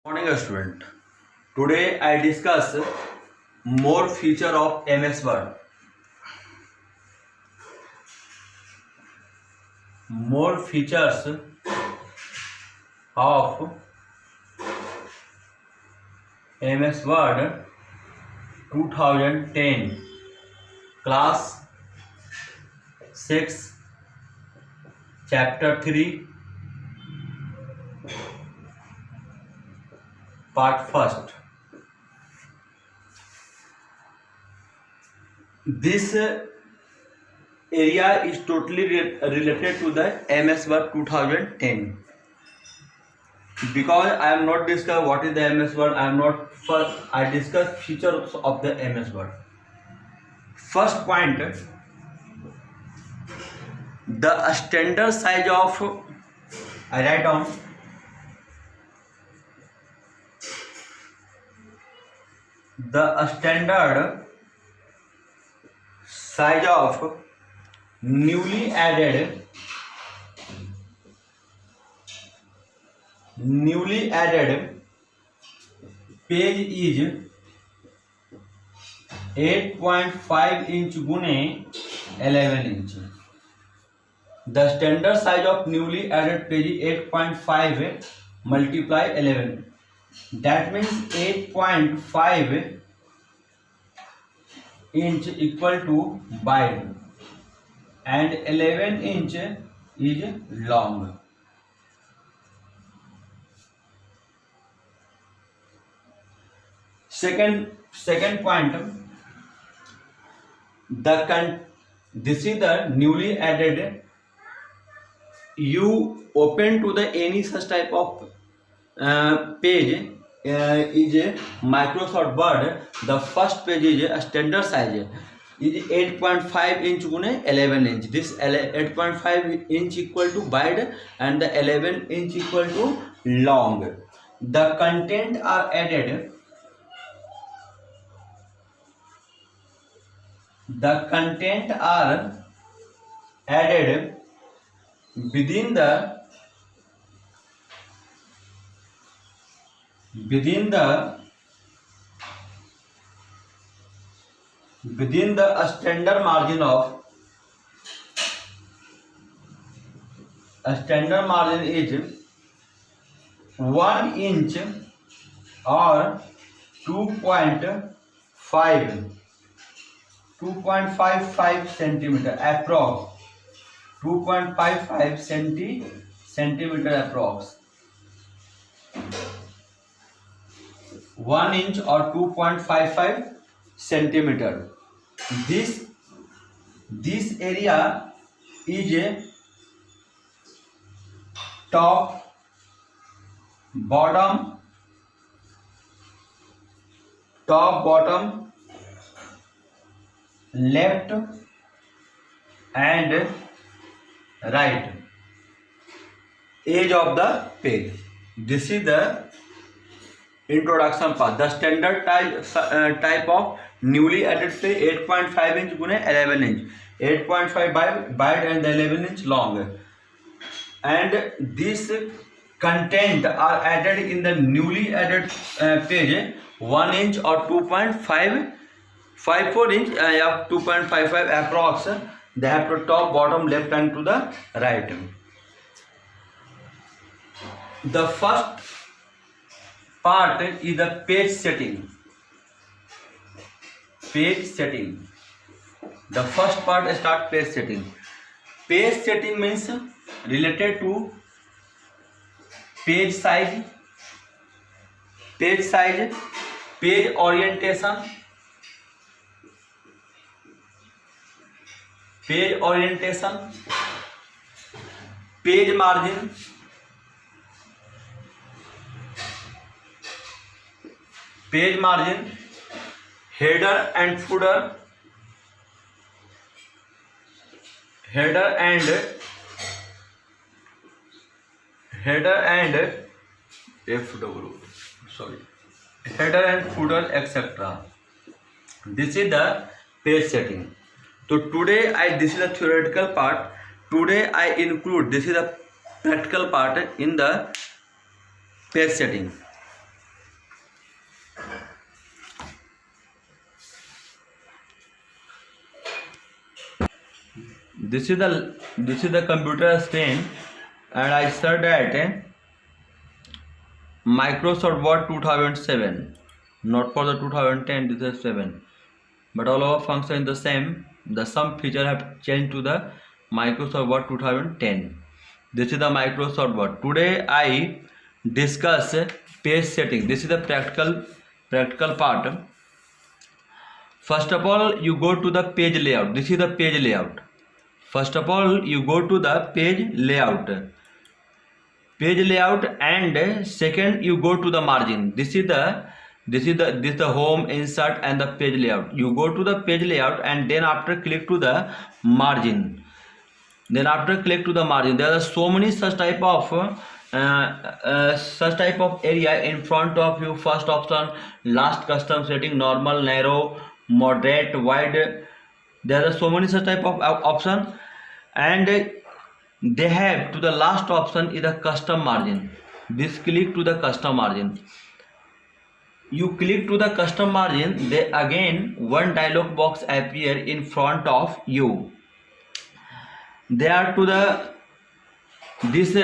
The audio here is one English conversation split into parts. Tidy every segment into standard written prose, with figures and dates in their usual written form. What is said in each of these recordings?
Morning student. Today I discuss more feature of MS Word. More features of MS Word 2010 class 6 chapter 3 part first. This area is totally related to the MS Word 2010. Because I am not discuss what is the MS Word, I am not first. I discuss features of the MS Word. First point, the standard size of, I write down, the standard size of newly added page is 8.5 inch गुने 11 inch. The standard size of newly added page is 8.5 multiply 11. That means 8.5 inch equal to wide and 11 inch is long. Second point, this is the newly added. You open to the any such type of page is a Microsoft Word. The first page is a standard size is 8.5 inch गुने 11 inch. This 8.5 inch equal to wide and the 11 inch equal to long. The content are added. The content are added within the standard margin of is 1 inch or 2.55 centimeter approx. 2.55 centimeter approx. 1 inch or 2.55 centimeter. This area is a top, bottom, left and right edge of the page. This is the introduction part. The standard type of newly added page 8.5 inch गुने 11 inch. 8.5 wide and 11 inch long. And this content are added in the newly added page 1 inch or 2.54 inch या 2.55 approx. They have to top, bottom, left and to the right. The first part is the page setting. The first part start page setting. Page setting means related to page size, page orientation, page margin, header and footer, header and footer, etc. This is the page setting. So today this is the theoretical part. Today I include, this is the practical part in the page setting. this is the computer screen, and I searched at Microsoft Word 2007, not for the 2010. This is 7, but all our function is the same. The some feature have changed to the Microsoft Word 2010. This is the Microsoft Word. Today I discuss page setting. This is the practical part. First of all, you go to the page layout. This is the page layout. First of all, you go to the page layout. And second you go to the margin. This is the home, insert, and the page layout. You go to the page layout, and then after click to the margin. There are so many such type of area in front of you. First option, last custom setting, normal, narrow, moderate, wide. There are so many such type of option, and they have to the last option is the custom margin. This click to the custom margin. You click to the custom margin, they again one dialog box appear in front of you. They are to the this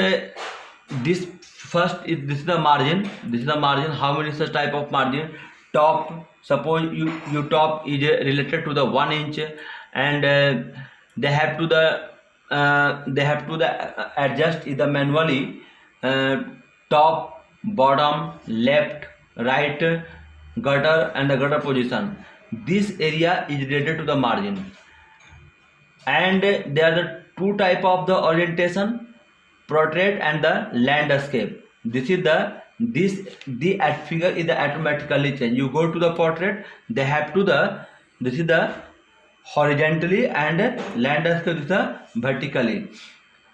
first is this is the margin. This is the margin. How many such type of margin? Top, suppose you top is related to the 1 inch, and they have to the adjust either manually, top, bottom, left, right, gutter, and the gutter position. This area is related to the margin, and there are the two type of the orientation, portrait and the landscape. This is the figure is the automatically change. You go to the portrait, they have to the this is the horizontally, and landscape is the vertically.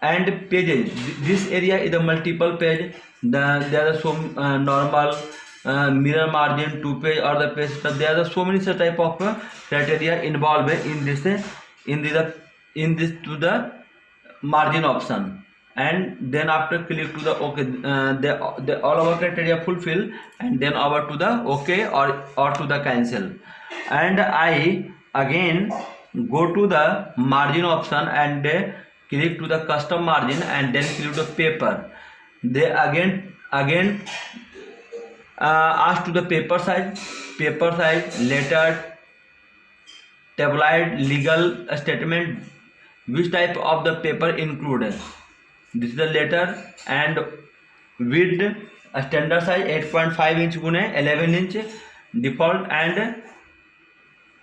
And pages, this area is the multiple page. There are some normal, mirror margin, 2 page, or the page. There are so many such type of criteria involved in this to the margin option. And then after click to the OK, the all our criteria fulfill, and then over to the OK or to the cancel. And I again go to the margin option, and click to the custom margin, and then click to the paper. They again ask to the paper size, letter, tabloid, legal statement, which type of the paper included. This is the letter, and width, standard size 8.5 inch × 11 inch default, and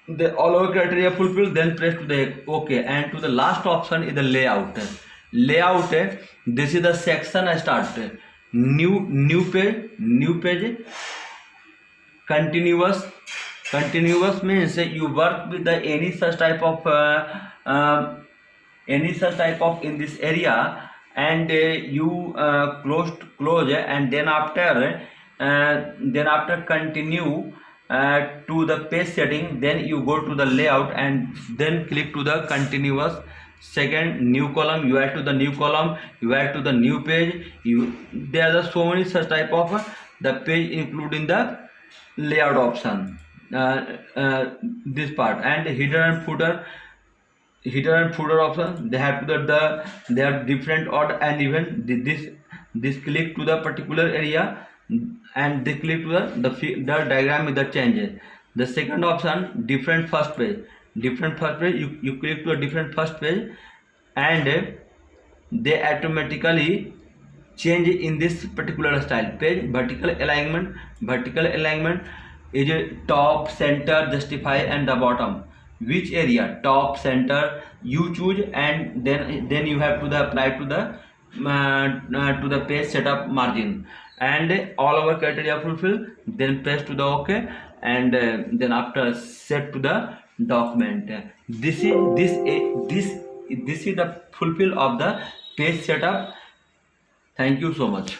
the all over criteria fulfill. Then press to the OK, and to the last option is the layout. This is the section start, new page, continuous means you work with the any such type of in this area, and you close, and then after continue to the page setting. Then you go to the layout, and then click to the continuous. Second, new column, you add to the new column, you add to the new page. There are so many such type of the page including the layout option. This part, and header and footer option, they have to they are different, odd, and even. This click to the particular area, and they click to the diagram with the changes. The second option, different first page. You click to a different first page, and they automatically change in this particular style. Page vertical alignment is a top, center, justify, and the bottom. Which area, top, center, you choose, and then you have to apply to the page setup margin, and all our criteria fulfill. Then press to the OK, and then after set to the document. This is the fulfill of the page setup. Thank you so much.